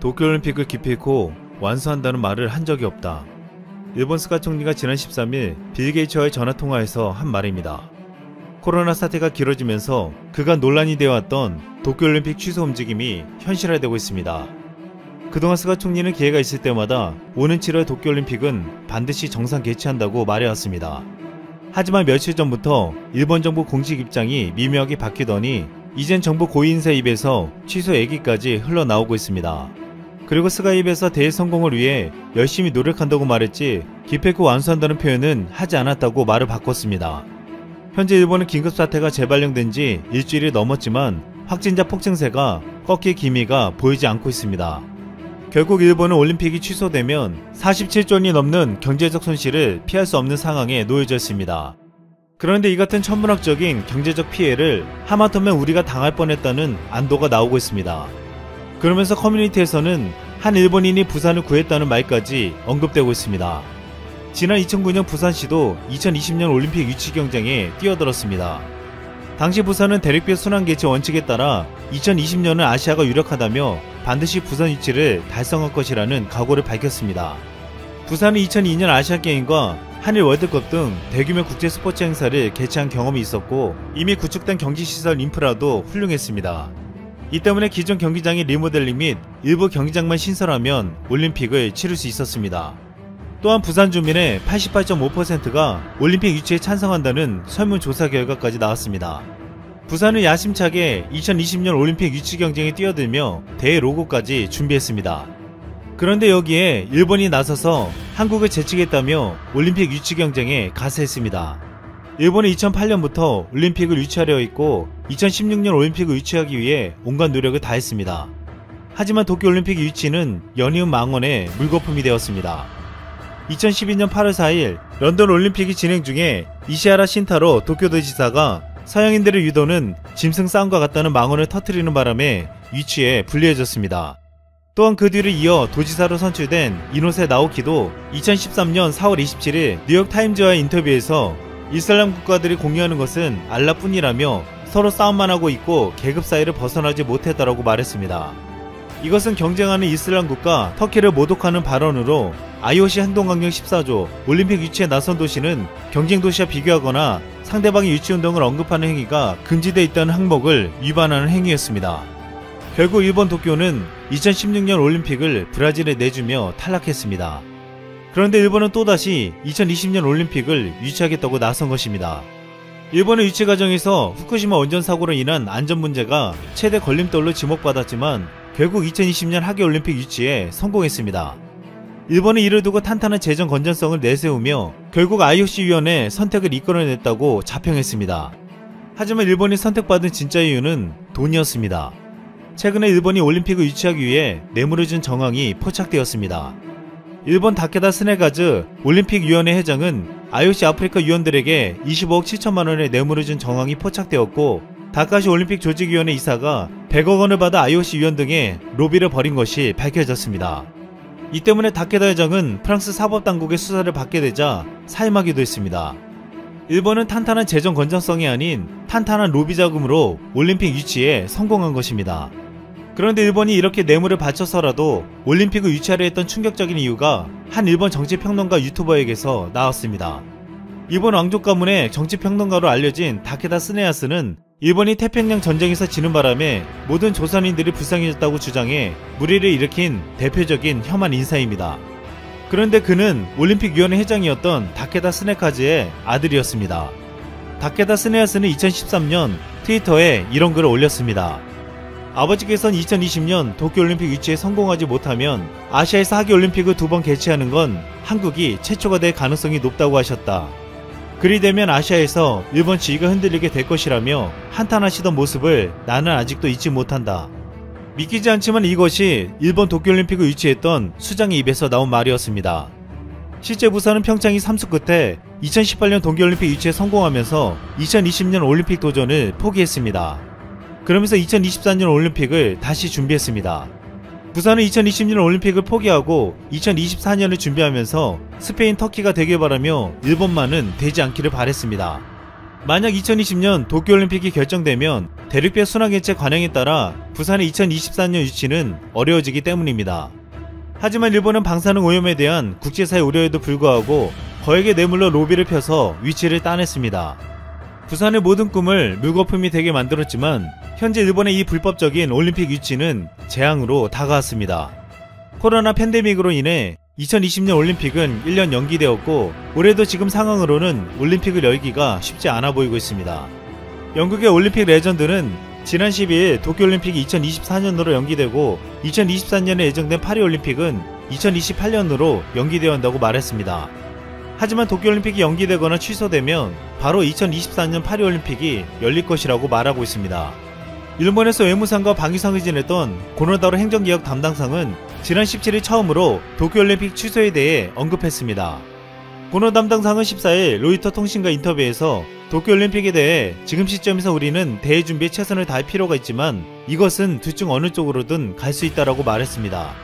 도쿄올림픽을 기필코 완수한다는 말을 한 적이 없다. 일본 스가 총리가 지난 13일 빌 게이츠와의 전화통화에서 한 말입니다. 코로나 사태가 길어지면서 그간 논란이 되어왔던 도쿄올림픽 취소 움직임이 현실화되고 있습니다. 그동안 스가 총리는 기회가 있을 때마다 오는 7월 도쿄올림픽은 반드시 정상 개최한다고 말해왔습니다. 하지만 며칠 전부터 일본 정부 공식 입장이 미묘하게 바뀌더니 이젠 정부 고위인사 입에서 취소 얘기까지 흘러나오고 있습니다. 그리고 스가 입에서 대회 성공을 위해 열심히 노력한다고 말했지 기필코 완수한다는 표현은 하지 않았다고 말을 바꿨습니다. 현재 일본은 긴급사태가 재발령된 지 일주일이 넘었지만 확진자 폭증세가 꺾일 기미가 보이지 않고 있습니다. 결국 일본은 올림픽이 취소되면 47조 원이 넘는 경제적 손실을 피할 수 없는 상황에 놓여져 있습니다. 그런데 이 같은 천문학적인 경제적 피해를 하마터면 우리가 당할 뻔했다는 안도가 나오고 있습니다. 그러면서 커뮤니티에서는 한 일본인이 부산을 구했다는 말까지 언급되고 있습니다. 지난 2009년 부산시도 2020년 올림픽 유치 경쟁에 뛰어들었습니다. 당시 부산은 대륙별 순환 개최 원칙에 따라 2020년은 아시아가 유력하다며 반드시 부산 유치를 달성할 것이라는 각오를 밝혔습니다. 부산은 2002년 아시안게임과 한일 월드컵 등 대규모 국제 스포츠 행사를 개최한 경험이 있었고 이미 구축된 경기시설 인프라도 훌륭했습니다. 이 때문에 기존 경기장의 리모델링 및 일부 경기장만 신설하면 올림픽을 치를 수 있었습니다. 또한 부산 주민의 88.5%가 올림픽 유치에 찬성한다는 설문조사 결과까지 나왔습니다. 부산은 야심차게 2020년 올림픽 유치 경쟁에 뛰어들며 대회 로고까지 준비했습니다. 그런데 여기에 일본이 나서서 한국을 재치겠다며 올림픽 유치 경쟁에 가세했습니다. 일본은 2008년부터 올림픽을 유치하려 했고 2016년 올림픽을 유치하기 위해 온갖 노력을 다했습니다. 하지만 도쿄올림픽 유치는 연이은 망언의 물거품이 되었습니다. 2012년 8월 4일 런던 올림픽이 진행 중에 이시하라 신타로 도쿄도지사가 서양인들의 유도는 짐승 싸움과 같다는 망언을 터뜨리는 바람에 유치에 불리해졌습니다. 또한 그 뒤를 이어 도지사로 선출된 이노세 나오키도 2013년 4월 27일 뉴욕타임즈와의 인터뷰에서 이슬람 국가들이 공유하는 것은 알라뿐이라며 서로 싸움만 하고 있고 계급 사이를 벗어나지 못했다라고 말했습니다. 이것은 경쟁하는 이슬람 국가 터키를 모독하는 발언으로 IOC 행동강령 14조 올림픽 유치에 나선 도시는 경쟁 도시와 비교하거나 상대방의 유치운동을 언급하는 행위가 금지되어 있다는 항목을 위반하는 행위였습니다. 결국 일본 도쿄는 2016년 올림픽을 브라질에 내주며 탈락했습니다. 그런데 일본은 또다시 2020년 올림픽을 유치하겠다고 나선 것입니다. 일본의 유치 과정에서 후쿠시마 원전 사고로 인한 안전 문제가 최대 걸림돌로 지목받았지만 결국 2020년 하계올림픽 유치에 성공했습니다. 일본은 이를 두고 탄탄한 재정 건전성을 내세우며 결국 IOC-위원회 선택을 이끌어냈다고 자평했습니다. 하지만 일본이 선택받은 진짜 이유는 돈이었습니다. 최근에 일본이 올림픽을 유치하기 위해 뇌물을 준 정황이 포착되었습니다. 일본 다케다 스네가즈 올림픽위원회 회장은 IOC 아프리카 위원들에게 25억 7천만 원의 뇌물을 준 정황이 포착되었고 다카시 올림픽 조직위원회 이사가 100억 원을 받아 IOC 위원 등의 로비를 벌인 것이 밝혀졌습니다. 이 때문에 다케다 회장은 프랑스 사법당국의 수사를 받게 되자 사임하기도 했습니다. 일본은 탄탄한 재정 건전성이 아닌 탄탄한 로비 자금으로 올림픽 유치에 성공한 것입니다. 그런데 일본이 이렇게 뇌물을 바쳐서라도 올림픽을 유치하려 했던 충격적인 이유가 한 일본 정치평론가 유튜버에게서 나왔습니다. 일본 왕족 가문의 정치평론가로 알려진 다케다 스네야스는 일본이 태평양 전쟁에서 지는 바람에 모든 조선인들이 불쌍해졌다고 주장해 물의를 일으킨 대표적인 혐한 인사입니다. 그런데 그는 올림픽위원회 회장이었던 다케다 스네카즈의 아들이었습니다. 다케다 스네야스는 2013년 트위터에 이런 글을 올렸습니다. 아버지께서는 2020년 도쿄올림픽 유치에 성공하지 못하면 아시아에서 하계올림픽을 2번 개최하는 건 한국이 최초가 될 가능성이 높다고 하셨다. 그리 되면 아시아에서 일본 지위가 흔들리게 될 것이라며 한탄하시던 모습을 나는 아직도 잊지 못한다. 믿기지 않지만 이것이 일본 도쿄올림픽을 유치했던 수장의 입에서 나온 말이었습니다. 실제 부산은 평창이 삼수 끝에 2018년 동계올림픽 유치에 성공하면서 2020년 올림픽 도전을 포기했습니다. 그러면서 2024년 올림픽을 다시 준비했습니다. 부산은 2020년 올림픽을 포기하고 2024년을 준비하면서 스페인 터키가 되길 바라며 일본만은 되지 않기를 바랬습니다. 만약 2020년 도쿄올림픽이 결정되면 대륙별 순환개체 관행에 따라 부산의 2024년 유치는 어려워지기 때문입니다. 하지만 일본은 방사능 오염에 대한 국제사회 우려에도 불구하고 거액의 뇌물로 로비를 펴서 위치를 따냈습니다. 부산의 모든 꿈을 물거품이 되게 만들었지만 현재 일본의 이 불법적인 올림픽 유치는 재앙으로 다가왔습니다. 코로나 팬데믹으로 인해 2020년 올림픽은 1년 연기되었고 올해도 지금 상황으로는 올림픽을 열기가 쉽지 않아 보이고 있습니다. 영국의 올림픽 레전드는 지난 12일 도쿄올림픽이 2024년으로 연기되고 2024년에 예정된 파리올림픽은 2028년으로 연기되어야 한다고 말했습니다. 하지만 도쿄올림픽이 연기되거나 취소되면 바로 2024년 파리올림픽이 열릴 것이라고 말하고 있습니다. 일본에서 외무상과 방위상을 지냈던 고노다로 행정개혁 담당상은 지난 17일 처음으로 도쿄올림픽 취소에 대해 언급했습니다. 고노 담당상은 14일 로이터 통신과 인터뷰에서 도쿄올림픽에 대해 지금 시점에서 우리는 대회 준비에 최선을 다할 필요가 있지만 이것은 둘 중 어느 쪽으로든 갈 수 있다라고 말했습니다.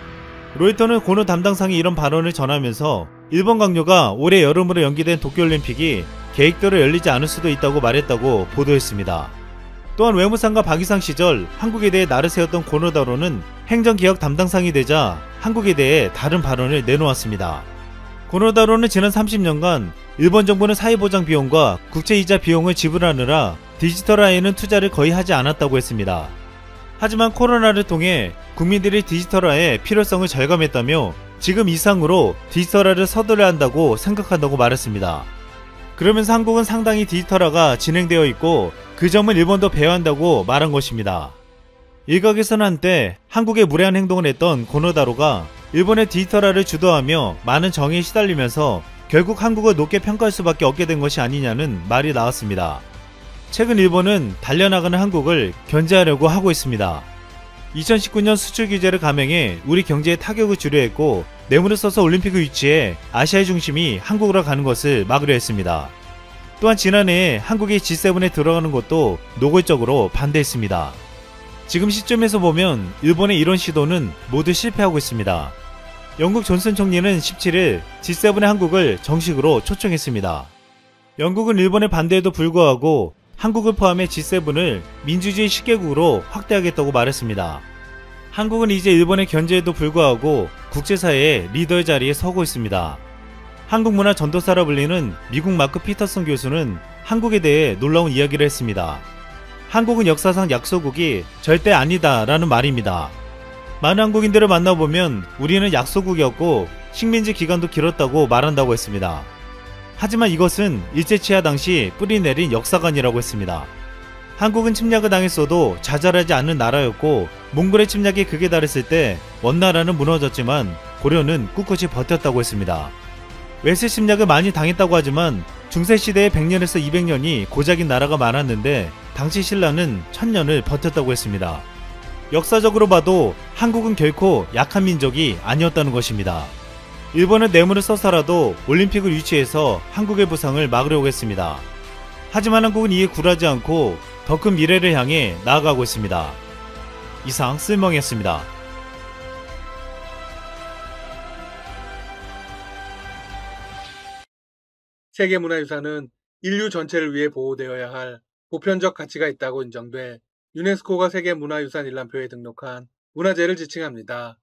로이터는 고노 담당상이 이런 발언을 전하면서 일본 강요가 올해 여름으로 연기된 도쿄올림픽이 계획대로 열리지 않을 수도 있다고 말했다고 보도했습니다. 또한 외무상과 방위상 시절 한국에 대해 날을 세웠던 고노다로는 행정개혁 담당상이 되자 한국에 대해 다른 발언을 내놓았습니다. 고노다로는 지난 30년간 일본 정부는 사회보장 비용과 국제이자 비용을 지불하느라 디지털화에는 투자를 거의 하지 않았다고 했습니다. 하지만 코로나를 통해 국민들이 디지털화의 필요성을 절감했다며 지금 이상으로 디지털화를 서둘러야 한다고 생각한다고 말했습니다. 그러면서 한국은 상당히 디지털화가 진행되어 있고 그 점을 일본도 배워야 한다고 말한 것입니다. 일각에서는 한때 한국에 무례한 행동을 했던 고노다로가 일본의 디지털화를 주도하며 많은 정의에 시달리면서 결국 한국을 높게 평가할 수밖에 없게 된 것이 아니냐는 말이 나왔습니다. 최근 일본은 달려나가는 한국을 견제하려고 하고 있습니다. 2019년 수출 규제를 감행해 우리 경제에 타격을 주려 했고 뇌물을 써서 올림픽을 유치해 아시아의 중심이 한국으로 가는 것을 막으려 했습니다. 또한 지난해 한국이 G7에 들어가는 것도 노골적으로 반대했습니다. 지금 시점에서 보면 일본의 이런 시도는 모두 실패하고 있습니다. 영국 존슨 총리는 17일 G7의 한국을 정식으로 초청했습니다. 영국은 일본의 반대에도 불구하고 한국을 포함해 G7을 민주주의 10개국으로 확대하겠다고 말했습니다. 한국은 이제 일본의 견제에도 불구하고 국제사회의 리더의 자리에 서고 있습니다. 한국 문화 전도사라 불리는 미국 마크 피터슨 교수는 한국에 대해 놀라운 이야기를 했습니다. 한국은 역사상 약소국이 절대 아니다 라는 말입니다. 많은 한국인들을 만나보면 우리는 약소국이었고 식민지 기간도 길었다고 말한다고 했습니다. 하지만 이것은 일제치하 당시 뿌리 내린 역사관이라고 했습니다. 한국은 침략을 당했어도 좌절하지 않는 나라였고 몽골의 침략이 극에 달했을 때 원나라는 무너졌지만 고려는 꿋꿋이 버텼다고 했습니다. 외세 침략을 많이 당했다고 하지만 중세시대의 100년에서 200년이 고작인 나라가 많았는데 당시 신라는 1000년을 버텼다고 했습니다. 역사적으로 봐도 한국은 결코 약한 민족이 아니었다는 것입니다. 일본은 뇌물을 써서라도 올림픽을 유치해서 한국의 부상을 막으려고 했습니다. 하지만 한국은 이에 굴하지 않고 더 큰 미래를 향해 나아가고 있습니다. 이상 쓸멍이었습니다. 세계문화유산은 인류 전체를 위해 보호되어야 할 보편적 가치가 있다고 인정돼 유네스코가 세계문화유산 일람표에 등록한 문화재를 지칭합니다.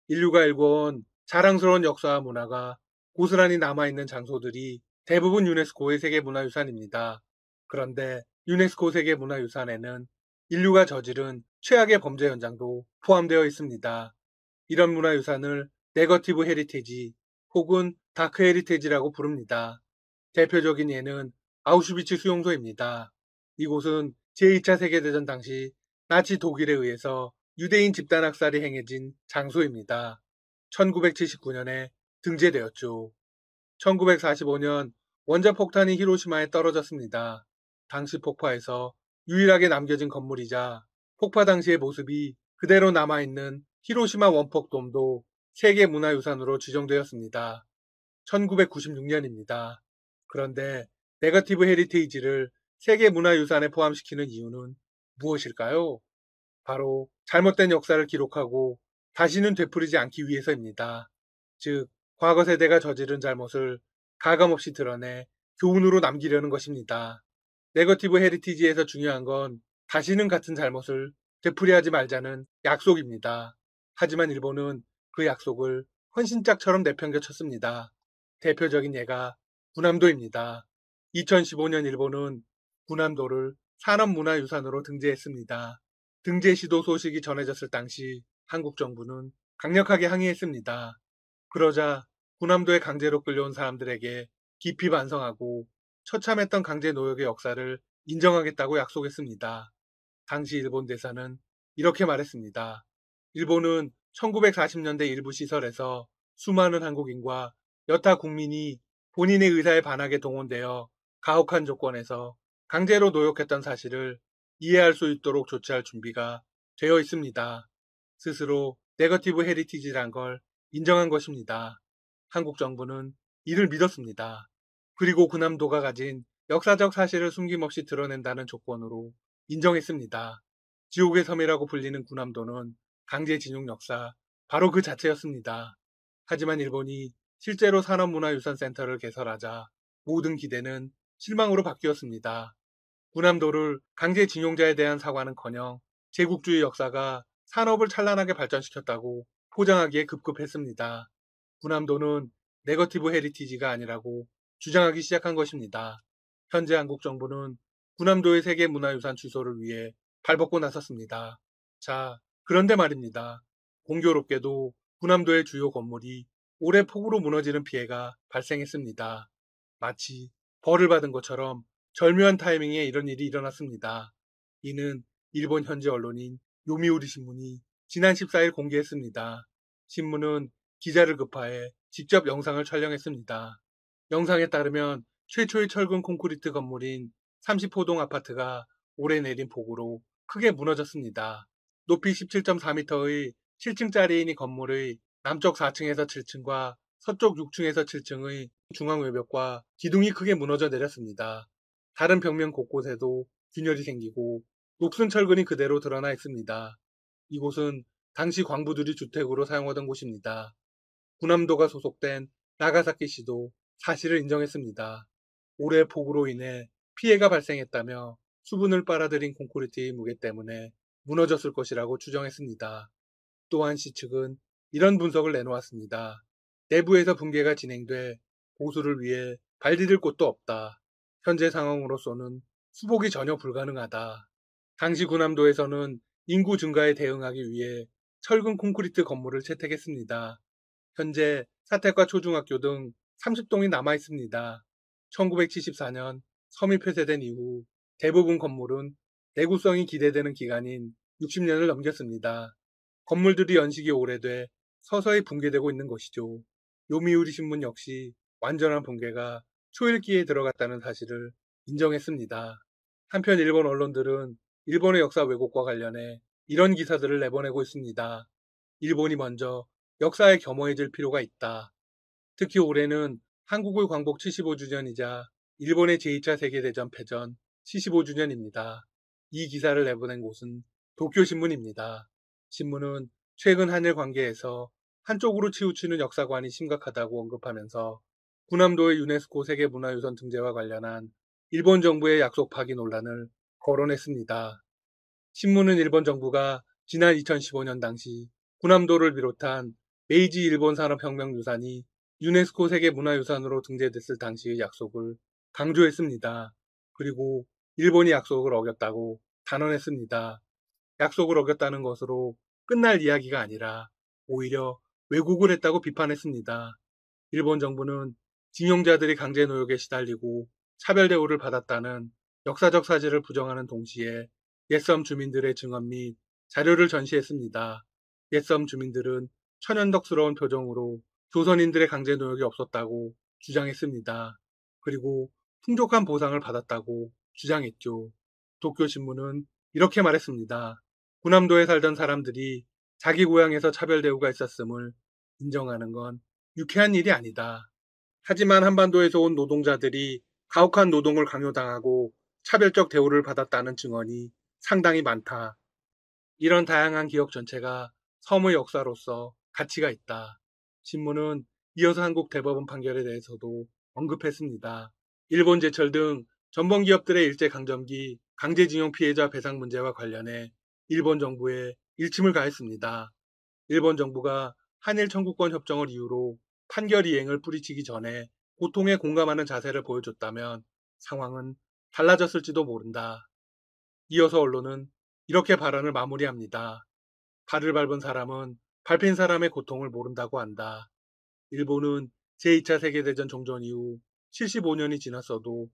인류가 일궈온 자랑스러운 역사와 문화가 고스란히 남아있는 장소들이 대부분 유네스코의 세계문화유산입니다. 그런데 유네스코 세계문화유산에는 인류가 저지른 최악의 범죄 현장도 포함되어 있습니다. 이런 문화유산을 네거티브 헤리테지 혹은 다크 헤리테지라고 부릅니다. 대표적인 예는 아우슈비츠 수용소입니다. 이곳은 제2차 세계대전 당시 나치 독일에 의해서 유대인 집단 학살이 행해진 장소입니다. 1979년에 등재되었죠. 1945년 원자폭탄이 히로시마에 떨어졌습니다. 당시 폭파에서 유일하게 남겨진 건물이자 폭파 당시의 모습이 그대로 남아있는 히로시마 원폭돔도 세계문화유산으로 지정되었습니다. 1996년입니다. 그런데 네거티브 헤리테이지를 세계문화유산에 포함시키는 이유는 무엇일까요? 바로 잘못된 역사를 기록하고 다시는 되풀이지 않기 위해서입니다. 즉, 과거 세대가 저지른 잘못을 가감없이 드러내 교훈으로 남기려는 것입니다. 네거티브 헤리티지에서 중요한 건 다시는 같은 잘못을 되풀이하지 말자는 약속입니다. 하지만 일본은 그 약속을 헌신짝처럼 내팽겨쳤습니다. 대표적인 예가 군함도입니다. 2015년 일본은 군함도를 산업문화유산으로 등재했습니다. 등재 시도 소식이 전해졌을 당시 한국 정부는 강력하게 항의했습니다. 그러자 군함도에 강제로 끌려온 사람들에게 깊이 반성하고 처참했던 강제 노역의 역사를 인정하겠다고 약속했습니다. 당시 일본 대사는 이렇게 말했습니다. 일본은 1940년대 일부 시설에서 수많은 한국인과 여타 국민이 본인의 의사에 반하게 동원되어 가혹한 조건에서 강제로 노역했던 사실을 이해할 수 있도록 조치할 준비가 되어 있습니다. 스스로 네거티브 헤리티지란 걸 인정한 것입니다. 한국 정부는 이를 믿었습니다. 그리고 군함도가 가진 역사적 사실을 숨김없이 드러낸다는 조건으로 인정했습니다. 지옥의 섬이라고 불리는 군함도는 강제징용 역사 바로 그 자체였습니다. 하지만 일본이 실제로 산업문화유산센터를 개설하자 모든 기대는 실망으로 바뀌었습니다. 군함도를 강제징용자에 대한 사과는커녕 제국주의 역사가 산업을 찬란하게 발전시켰다고 포장하기에 급급했습니다. 군함도는 네거티브 헤리티지가 아니라고 주장하기 시작한 것입니다. 현재 한국 정부는 군함도의 세계문화유산 취소를 위해 발벗고 나섰습니다. 자, 그런데 말입니다. 공교롭게도 군함도의 주요 건물이 올해 폭우로 무너지는 피해가 발생했습니다. 마치 벌을 받은 것처럼 절묘한 타이밍에 이런 일이 일어났습니다. 이는 일본 현지 언론인 요미우리 신문이 지난 14일 공개했습니다. 신문은 기자를 급파해 직접 영상을 촬영했습니다. 영상에 따르면 최초의 철근 콘크리트 건물인 30호동 아파트가 올해 내린 폭우로 크게 무너졌습니다. 높이 17.4m의 7층짜리인 이 건물의 남쪽 4층에서 7층과 서쪽 6층에서 7층의 중앙 외벽과 기둥이 크게 무너져 내렸습니다. 다른 벽면 곳곳에도 균열이 생기고 녹슨 철근이 그대로 드러나 있습니다. 이곳은 당시 광부들이 주택으로 사용하던 곳입니다. 군함도가 소속된 나가사키시도 사실을 인정했습니다. 올해 폭우로 인해 피해가 발생했다며 수분을 빨아들인 콘크리트의 무게 때문에 무너졌을 것이라고 추정했습니다. 또한 시 측은 이런 분석을 내놓았습니다. 내부에서 붕괴가 진행돼 보수를 위해 발디딜 곳도 없다. 현재 상황으로서는 수복이 전혀 불가능하다. 당시 군함도에서는 인구 증가에 대응하기 위해 철근 콘크리트 건물을 채택했습니다. 현재 사택과 초중학교 등 30동이 남아 있습니다. 1974년 섬이 폐쇄된 이후 대부분 건물은 내구성이 기대되는 기간인 60년을 넘겼습니다. 건물들이 연식이 오래돼 서서히 붕괴되고 있는 것이죠. 요미우리 신문 역시 완전한 붕괴가 초읽기에 들어갔다는 사실을 인정했습니다. 한편 일본 언론들은 일본의 역사 왜곡과 관련해 이런 기사들을 내보내고 있습니다. 일본이 먼저 역사에 겸허해질 필요가 있다. 특히 올해는 한국의 광복 75주년이자 일본의 제2차 세계대전 패전 75주년입니다. 이 기사를 내보낸 곳은 도쿄신문입니다. 신문은 최근 한일 관계에서 한쪽으로 치우치는 역사관이 심각하다고 언급하면서 군함도의 유네스코 세계문화유산 등재와 관련한 일본 정부의 약속 파기 논란을 거론했습니다. 신문은 일본 정부가 지난 2015년 당시 군함도를 비롯한 메이지 일본 산업혁명유산이 유네스코 세계문화유산으로 등재됐을 당시의 약속을 강조했습니다. 그리고 일본이 약속을 어겼다고 단언했습니다. 약속을 어겼다는 것으로 끝날 이야기가 아니라 오히려 왜곡을 했다고 비판했습니다. 일본 정부는 징용자들이 강제노역에 시달리고 차별대우를 받았다는 역사적 사실을 부정하는 동시에 옛섬 주민들의 증언 및 자료를 전시했습니다. 옛섬 주민들은 천연덕스러운 표정으로 조선인들의 강제노역이 없었다고 주장했습니다. 그리고 풍족한 보상을 받았다고 주장했죠. 도쿄신문은 이렇게 말했습니다. 군함도에 살던 사람들이 자기 고향에서 차별대우가 있었음을 인정하는 건 유쾌한 일이 아니다. 하지만 한반도에서 온 노동자들이 가혹한 노동을 강요당하고 차별적 대우를 받았다는 증언이 상당히 많다. 이런 다양한 기억 전체가 섬의 역사로서 가치가 있다. 신문은 이어서 한국 대법원 판결에 대해서도 언급했습니다. 일본 제철 등 전범 기업들의 일제강점기 강제징용 피해자 배상 문제와 관련해 일본 정부에 일침을 가했습니다. 일본 정부가 한일 청구권 협정을 이유로 판결 이행을 뿌리치기 전에 고통에 공감하는 자세를 보여줬다면 상황은 달라졌을지도 모른다. 이어서 언론은 이렇게 발언을 마무리합니다. 발을 밟은 사람은 밟힌 사람의 고통을 모른다고 한다. 일본은 제2차 세계대전 종전 이후 75년이 지났어도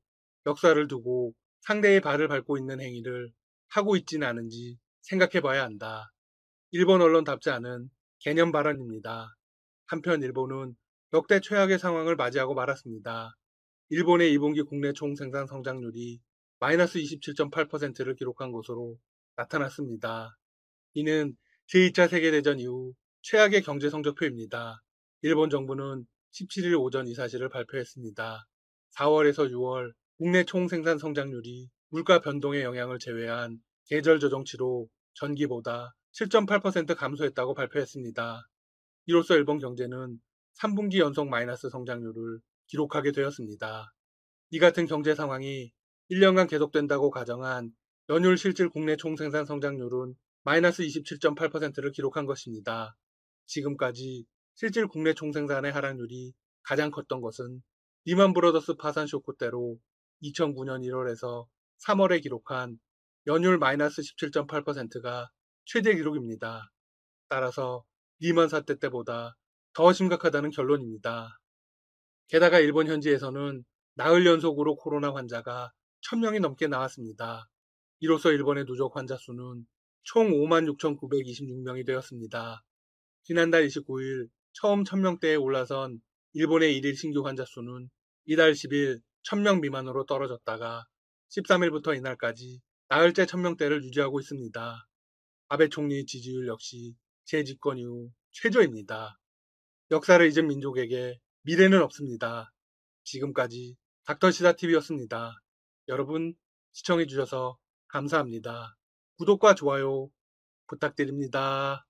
역사를 두고 상대의 발을 밟고 있는 행위를 하고 있진 않은지 생각해 봐야 한다. 일본 언론답지 않은 개념 발언입니다. 한편 일본은 역대 최악의 상황을 맞이하고 말았습니다. 일본의 2분기 국내 총생산 성장률이 마이너스 27.8%를 기록한 것으로 나타났습니다. 이는 제2차 세계대전 이후 최악의 경제 성적표입니다. 일본 정부는 17일 오전 이 사실을 발표했습니다. 4월에서 6월 국내 총생산 성장률이 물가 변동의 영향을 제외한 계절 조정치로 전기보다 7.8% 감소했다고 발표했습니다. 이로써 일본 경제는 3분기 연속 마이너스 성장률을 기록하게 되었습니다. 이 같은 경제 상황이 1년간 계속된다고 가정한 연율 실질 국내 총생산 성장률은 마이너스 27.8%를 기록한 것입니다. 지금까지 실질 국내 총생산의 하락률이 가장 컸던 것은 리만 브러더스 파산 쇼크 때로 2009년 1월에서 3월에 기록한 연율 마이너스 17.8%가 최대 기록입니다. 따라서 리만 사태 때보다 더 심각하다는 결론입니다. 게다가 일본 현지에서는 나흘 연속으로 코로나 환자가 1000명이 넘게 나왔습니다. 이로써 일본의 누적 환자 수는 총 56,926명이 되었습니다. 지난달 29일 처음 1000명대에 올라선 일본의 일일 신규 환자 수는 이달 10일 1000명 미만으로 떨어졌다가 13일부터 이날까지 나흘째 1000명대를 유지하고 있습니다. 아베 총리의 지지율 역시 재집권 이후 최저입니다. 역사를 잊은 민족에게 미래는 없습니다. 지금까지 닥터시사TV였습니다. 여러분 시청해주셔서 감사합니다. 구독과 좋아요 부탁드립니다.